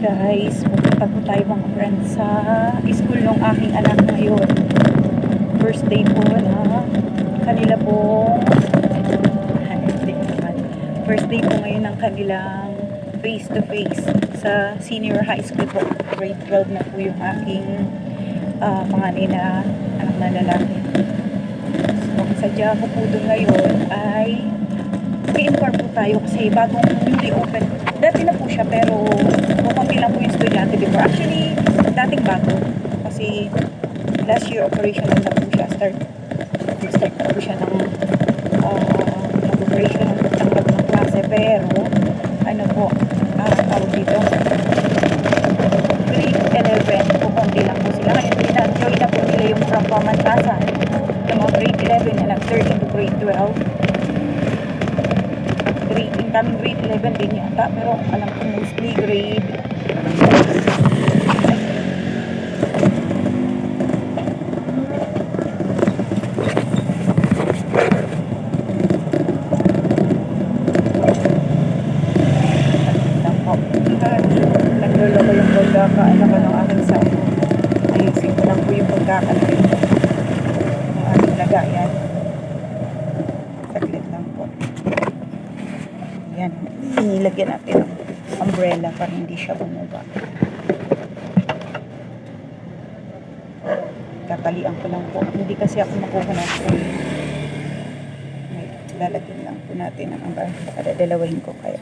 Guys, pupunta po tayo mga friends sa school ng aking anak ngayon. First day po na kanila po first day po ngayon ng kanilang face to face sa senior high school po. Grade 12 na po yung aking panganay na anak na lalaki. So sadya ko po doon ngayon ay i-inform po tayo kasi bagong newly open. Dati na po siya pero kukunti lang po yung estudyante before. Actually, dating bago. Kasi last year operational na po siya. Start na po siya ng operation ng pagtanggap ng klase. Pero, ano po, tawag dito, grade 11, kukunti lang po sila. Ngayon, na-enjoy na po nila yung from pamantasan ng mga grade 11 and nag-third into grade 12. Kaming grade 11 din yata, pero alam ko mostly grade naglolo ko yung pagkakaano ko ng aking son. Ayusin ko lang po yung pagkakaano ng aking lagayan. Saglit lang po. Yan, inilagyan natin ng umbrella para hindi siya bumaba. Tatalian ko lang po. Hindi kasi ako makuha ng phone. Lalagyan lang po natin ng umbrella. Baka dadalawahin ko kaya.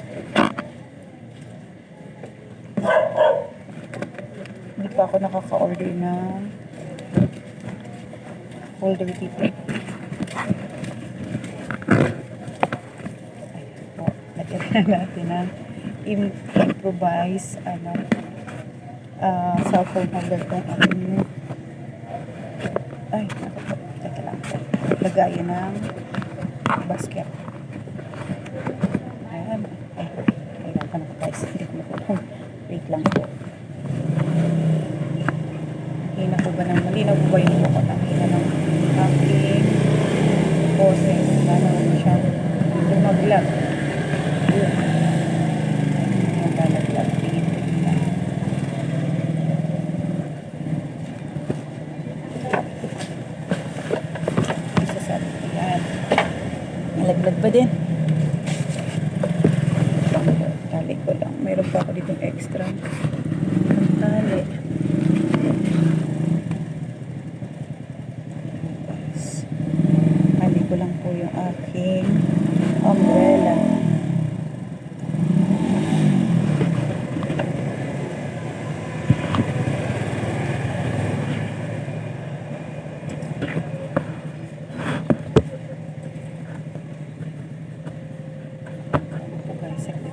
Hindi pa ako nakaka-order ng folder dito. Natin na improvise cellphone holder kung ating teka lang po lagayan ng basket. Ayan, kailangan ko guys, hindi ko na wait lang po. Hina po ba ng malinaw po ba yung po ko hina ng aking boses lalo na siya hindi mag-lag. Nalaglag ba din? Tali ko lang. Mayroon pa ako ditong extra tali. Tali ko lang po yung aking umbrella.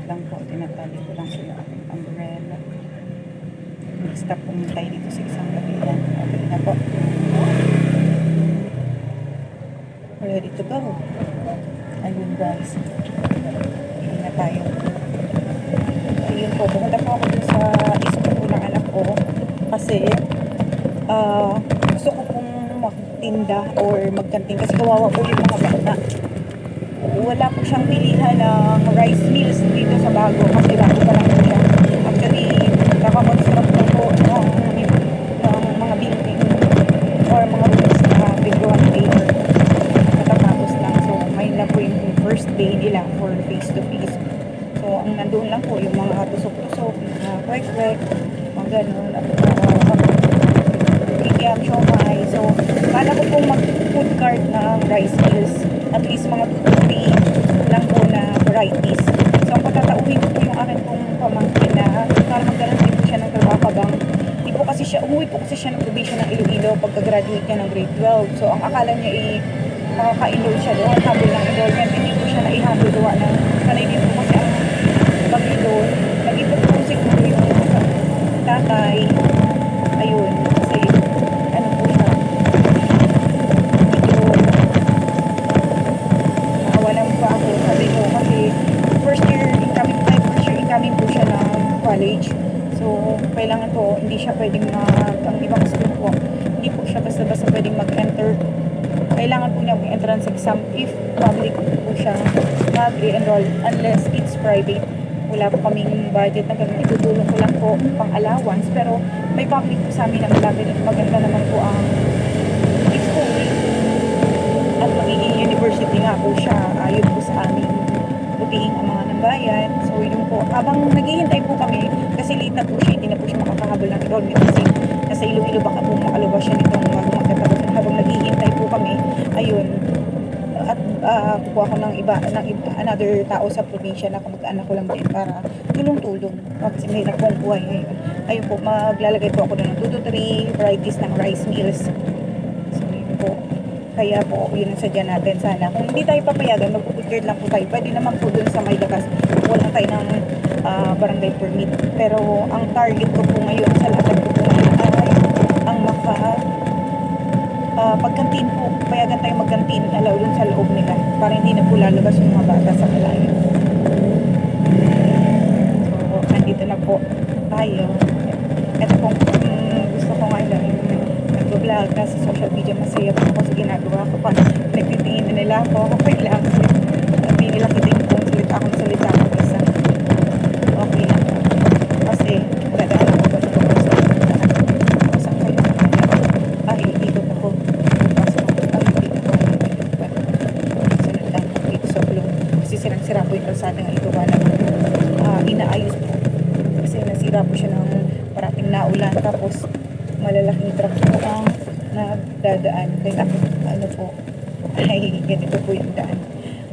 Lang po, tinatali ko lang po yung aking umbrella. Stop po tayo dito sa isang kabilang. Okay na po. Ready to go. Ayun guys. Ayun na tayo. Ayun po, pumunta po ako dun sa school po ng anak ko. Kasi, gusto ko pong magtinda or magkanting. Kasi kawawa po yung mga bata. Wala po siyang bilihan ng rice meals dito sa bago kasi bago pa lang po siya. Actually, nakakonstruct na po ng mga building or mga rooms na bigwan paper. Natatapos lang. So, may lang po yung first day nila for face-to-face. So, ang nandoon lang po yung mga tusok-tusok, mga kwek-kwek, mga gano'n, kikiam, siomay. So, kala ko pong mag-food cart ng rice meals. At least mga 2-3 lang po na varieties. So, ang patatauhin ko po yung akin pong pamangkin na para magkaroon din po siya ng trabaho habang umuwi po kasi siya ng provision ng Iloilo pagka-graduate niya ng grade 12. So, ang akala niya makaka-enroll siya doon, habol ng enrollment. Hindi po siya na-handle gawa ng sanay din po kasi ang bagay doon. Nag-ipot po siguro yung tatay. Ayun, kasi ano po siya. First year incoming po siya ng college. So, kailangan po, hindi siya pwedeng ang ibang school po, hindi po siya basta-basta pwedeng mag-enter. Kailangan po niya mag-entrance exam if public po siya mag-enroll unless it's private. wala po kaming budget na ganun. Itutulong ko lang po pang allowance. Pero may public po sa amin na maganda naman po ang schooling. At magiging university nga po siya. Ayon po sa aming butihing ang mga ng bayan. So yun po, habang naghihintay po kami, kasi late na po siya, hindi na po siya makakahabol ng enrollment kasi nasa Iloilo baka po makalabas siya nitong bago magtatapos. Habang naghihintay po kami, ayun, at kukuha ko ng another tao sa probinsya na kamag-anak ko lang din para tulong-tulong. Kasi may hirap pong buhay ngayon. Ayun po, maglalagay po ako ng 2 to 3 varieties ng rice meals. So yun po. Kaya po, yun ang sadya natin sana. Kung hindi tayo papayagan, magpuputcard lang po tayo. Pwede naman po dun sa may labas. Wala tayo ng barangay permit. Pero ang target ko po ngayon sa lahat ko po ngayon ay ang pagkantin po. Payagan tayo magkantin alaw dun sa loob nila. Para hindi na po lalabas yung mga bata sa malayo. So, nandito na po tayo. Ito po, gusto ko ngayon nag-vlog na sa social media, masaya po ako sa ginagawa ko. Pag nagtitingin na nila ako, okay lang. Hindi nila kiting kung salita akong salita ako isa. Okay lang. Kasi, dadaan ako ba ito sa saan kayo? Ay, ikot ako. Pasok ako. Ay, ikot ako. Sunod lang dito sa blue. Kasi sirang-sira po yung kalsada nga ito. Walang inaayos po. Kasi nasira po siya ng parating naulan. Tapos, malalaking truck po ang nagdadaan. Kaya ano po, ay ganito po yung daan.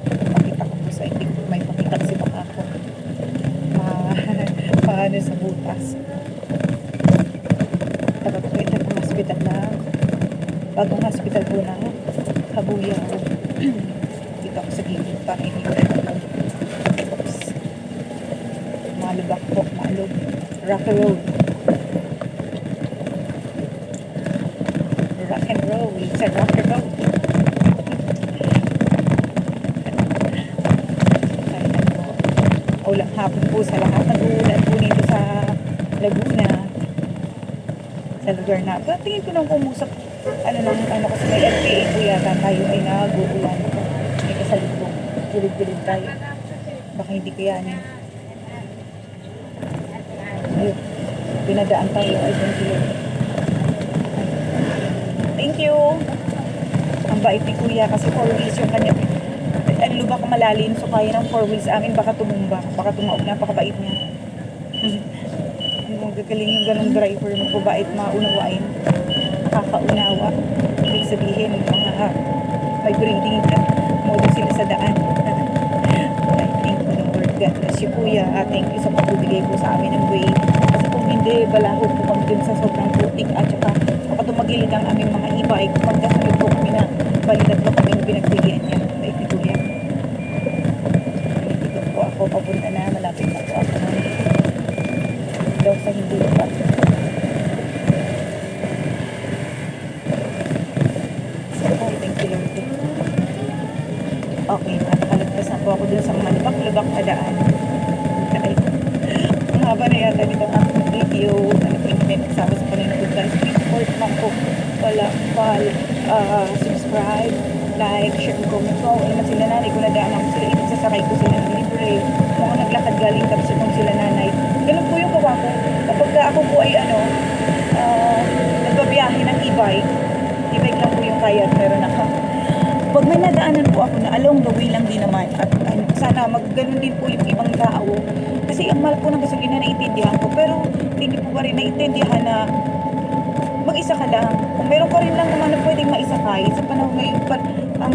Pakita ko po sa hindi ko may pakita kasi baka ako paano sa butas. Taga po ito ng hospital na bagong hospital po ng Habuyaw. Dito ako sa gilid para hindi ko oops. Malubak po, malub. Rock Road. Rock and roll. It's a rock and roll. Ayan po. Ulang hapon po sa lahat. Nag-uulan po dito sa Laguna. Sa lugar na. Tingin ko nang pumusap. Ano kasi may LPA po yata tayo ay nag-uulan. May kasalubong. Gilid-gilid tayo. Baka hindi kayanin. Ayun. Pinadaan tayo. Ay, gilid. Thank you. Ang bait ni Kuya kasi 4 wheels yung kanya. Ang lubak malalim so kaya ng 4 wheels amin baka tumumba. Baka tumaog. Napakabait niya. Yung gagaling yung ganong driver. Mababait, maunawain. Nakakaunawa. Ibig sabihin mga may breathing mode sila sa daan. I thank you Lord. God bless you Kuya. Thank you sa pagbibigay po sa amin ng way. Kasi kung hindi, balaho po kami dun sa sobrang putik at saka tumagilid ang aming mga e-bike pagkasunod po kami na balikat po kami pinagbigyan niya. Bait ni Kuya. Dito po ako papunta na. Malapit na po ako daw sa hindi pa. Oh, thank you Lord. Okay, nakakalagpas na po ako dun sa mga lubak-lubak na daan. Ang haba na yata dito ang video. May nagsama sa panunod guys. Please support lang po. Wala subscribe, like, share, comment po. Ano man sila nanay. Kung nadaan ako sila, ibig sasakay ko sila ng libre. Kung ako naglakad galing tapos kung sila nanay. Ganun po yung gawa ko. Kapag ako po ay nagbabiyahe ng e-bike lang po yung kaya at meron ako. Pag may nadaanan po ako na along the way lang din naman at sana magganon din po yung ibang tao. Kasi ang mahal po ng gasolina naiintindihan ko. Pero hindi po pa rin naiintindihan na mag-isa ka lang. Kung meron ka rin lang naman na pwedeng maisakay sa panahon ngayon, ang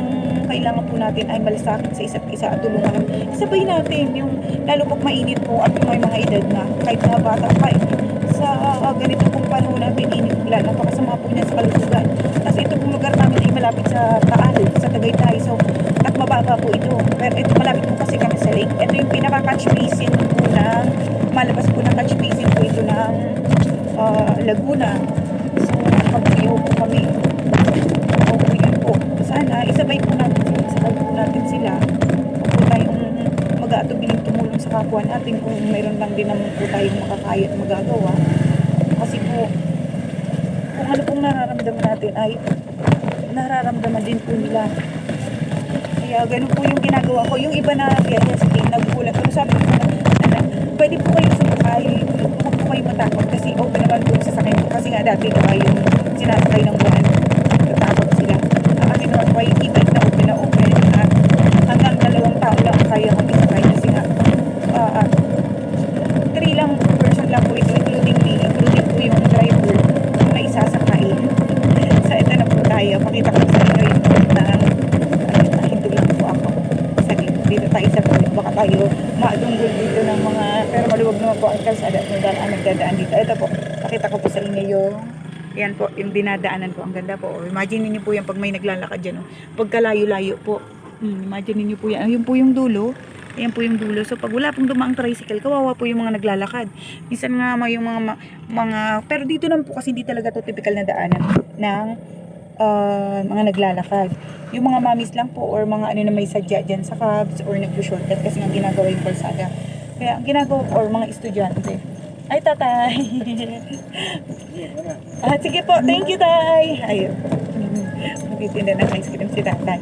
kailangan po natin ay malasakit sa isa't isa at tulungan. Isabay natin yung lalo pag mainit po at yung may mga edad na kahit mga bata pa sa ganito pong panahon natin init ulan. Napakasama po niya sa kalusugan. Kasi ito pong lugar namin ay malapit sa Taal, sa Tagaytay. So, at mababa po ito. Pero ito malapit po kasi kami sa lake. Ito yung pinaka-catch basin po ng malabas po ng catch basin po ito ng Laguna. So, pag-iyo po kami. So, yun po. Sana, isabay po natin sila. Huwag po tayong mag-aatubiling tumulong sa kapwa natin kung mayroon lang din naman po tayong makakaya at magagawa. Kasi po, kung ano pong nararamdaman natin ay nararamdaman din po nila. Kaya ganun po yung ginagawa ko. Yung iba na kaya sige, nagugulat ko. Sabi ko pwede po kayo sumakay. Huwag po kayo matakot kasi open naman po sa sakyan ko. Kasi nga dati diba yung sinasakay ng buwan. Natakot sila. Ang akin naman po ay e-bike na open. At hanggang 2 tao lang kaya kong isakay. Kasi nga, 3 lang person lang po ito, including me. Including po yung driver na isasakay. So ito na po tayo. Pakita ko sa inyo yung na hintuin po ako. Dito tayo sa tuloy. Baka tayo maadunggol dito ng mga, pero maluwag naman po ang kalsada. Nagdadaan dito. Ito po, pakita ko po sa inyo yung, yan po, yung dinadaanan po. Ang ganda po. Imagine niyo po yan pag may naglalakad dyan. Pagkalayo-layo po. Imagine niyo po yan. Ayun po yung dulo. Ayan po yung dulo. So pag wala pong dumaang tricycle, kawawa po yung mga naglalakad. Minsan nga may yung mga pero dito naman po kasi hindi talaga to typical na daanan ng mga naglalakad. Yung mga mamis lang po or mga ano na may sadya dyan sa cabs or nag-shortcut kasi nga ginagawa yung kalsada. Kaya ang ginagawa or mga estudyante. Ay, tatay. Sige po. Thank you, tay. Ayun. Magtitinda ng ice cream si tatay.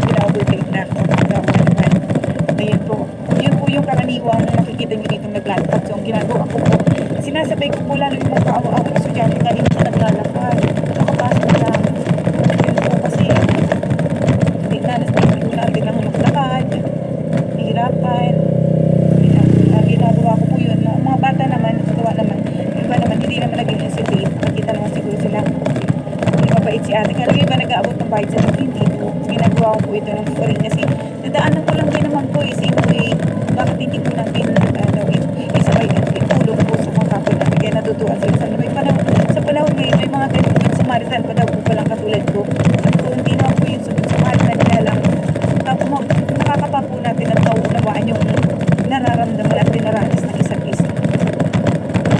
Pinaka-take na ako. Ayan po. Yun po yung karaniwang nakikita nyo dito naglalakad. So, ang ginagawa ko po, sinasabay ko po lalo yung mga kaawa-awa estudyante na hindi naglalakad. Nakapasok lang. Yun po kasi, hindi po natin lang maglakad. Hihirapan. Ang ginagawa ko po yun. Mga bata naman, nagawa naman. Yung iba naman, hindi naman naging hesitate. Nakita naman siguro sila. Hindi mabait si ate. Kaya yung iba nag-aabot ng bayad sa hindi po. Ginagawa ko po ito ng tutoring kasi nadaanan ko lang din naman po is in way bakit hindi po natin isabay itulong po sa mga kapwa natin kaya natutuan sila sa panahon ngayon may mga ganun Samaritan pa daw po palang katulad ko at kung hindi naman po yung Samaritan kaya lang makakapa po natin at mauunawaan yung nararamdaman at dinaranas ng isa't isa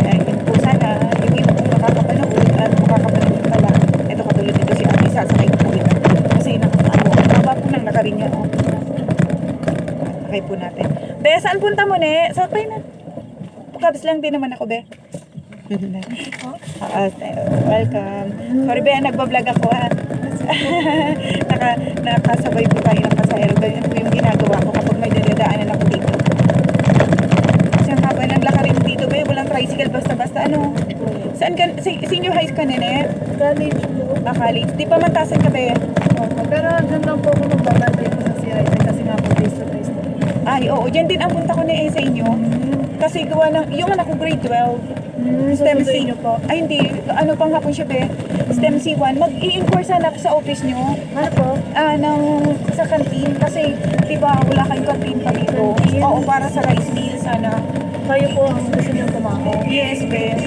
kaya yun po sana yung iba pong makakapanood at makakapanood pala ito katulad dito si ate sasakay ko po ito kasi baba po nang nakarin niya po natin. Be, saan punta mo, ne? Sakay na. Pagkabis lang din naman ako, be. Welcome. Sorry, be, nagbablog ako, ha? Nakasabay po tayo ng pasahero. Ganyan po yung ginagawa ko kapag may dadaanan ako dito. Kasi ang haba ng lakarin dito, be. Walang tricycle, basta-basta. Ano? Saan ka? Senior high school ka, ne? College po. College. Di pa mantasan ka, be? Pero dyan lang po ako magbabantay ko sa CIT kasi nga po face-to-face na. Ay, oo. Diyan din ang punta ko sa inyo. Kasi gawa ng, yung anak ko grade 12. STEM C. Nyo po. Ay, hindi. Ano pang hapon siya, be? STEM C1. Mag-i-inquire sana ako sa office nyo. Ano po? Sa canteen. Kasi, diba, wala kayong canteen pa dito. Canteen? Oo, para sa rice meal sana. Kayo po ang gusto nyo tumako. Yes, be.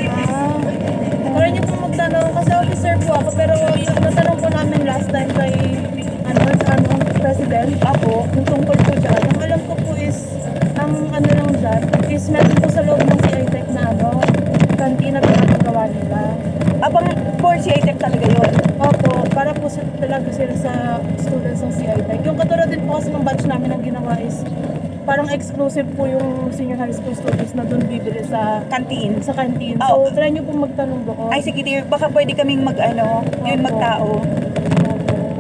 Kaya nyo po magtanong kasi officer po ako pero natanong po namin last time kay president Ako. yung tungkol po dyan. Ang alam ko po is ang ano lang dyan is meron po sa loob ng CITEC na kantina pinapagawa nila. Abang for CITEC talaga yun. Opo, para po talaga sila sa students ng CITEC. Yung katulad din po kasi ng batch namin ang ginawa is parang exclusive po yung senior high school students na doon bibili sa Canteen. canteen. Oh. So, try nyo po magtanong doon. Ay, sige, dear. Baka pwede kaming yun magtao.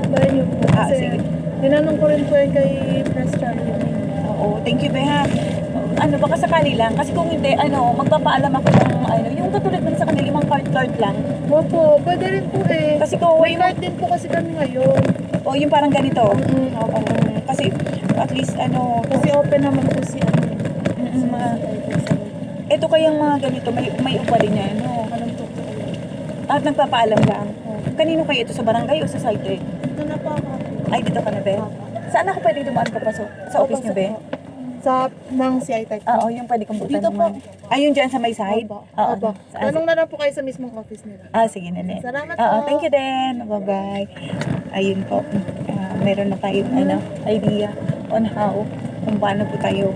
Try nyo po. Kasi, Sige. tinanong ko rin po yun kay Press Charlie. Oo, thank you, Beha. Baka sakali lang. Kasi kung hindi, magpapaalam ako ng, yung katulad mo sa kanila, limang card lang. Opo, pwede rin po eh. Kasi kung, May card din po kasi kami ngayon. o yung parang ganito. Opo. Kasi, at least, Kasi open naman po si ito kayang mga ganito, may upa din yan, Anong tuto? At nagpapaalam lang. Kanino kayo ito? Sa barangay o sa site? Ito na po ako. Ay, dito ka na, Be? Saan ako pwede dumaan papasok? Sa office niyo, Be? Sa ng CITEC. Oo, yung pwede kong butan Dito po. naman. Ayun dyan sa may side? Opo. Oo. Opo. Tanong na lang po kayo sa mismong office nila. Sige, nene. Salamat Oo, po. thank you din. Bye-bye. Ayun po. Meron na tayong idea on how, kung paano po tayo,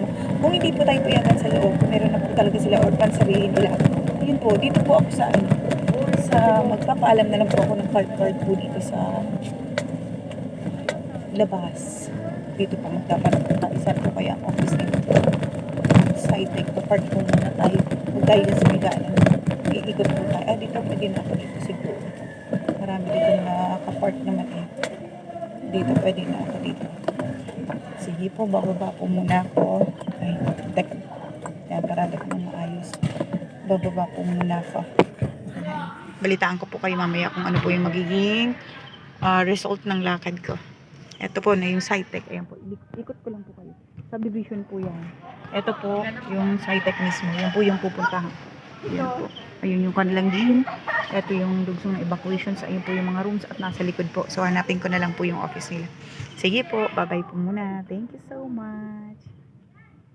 kung hindi po tayo puyagan sa loob, meron na po talaga sila or pansarihin nila. Ayun po, dito po ako sa magpapaalam na lang po ako ng card po dito sa labas. Dito po magkakaisa po kaya ang office nito. Side like, park po muna tayo. Magtayo sa may daanan. Iikot po tayo. Dito pwede na ako dito siguro. Marami dito na nakapark naman eh. Dito pwede na ako dito. Sige po, bababa po muna ako. Ay, teka. Yan, parati ko nang maayos. Bababa po muna ako. Ayan. Balitaan ko po kayo mamaya kung ano po yung magiging result ng lakad ko. Ito po na yung SciTech. Ayan po. Ikot ko lang po kayo. Subdivision po yan. Ito po yung SciTech mismo. Yan po yung pupuntahan. Ayan po. Ayun yung kanilang gym. Ito yung dugsong ng evacuations. Ayun po yung mga rooms at nasa likod po. So hanapin ko na lang po yung office nila. Sige po. Bye-bye po muna. Thank you so much.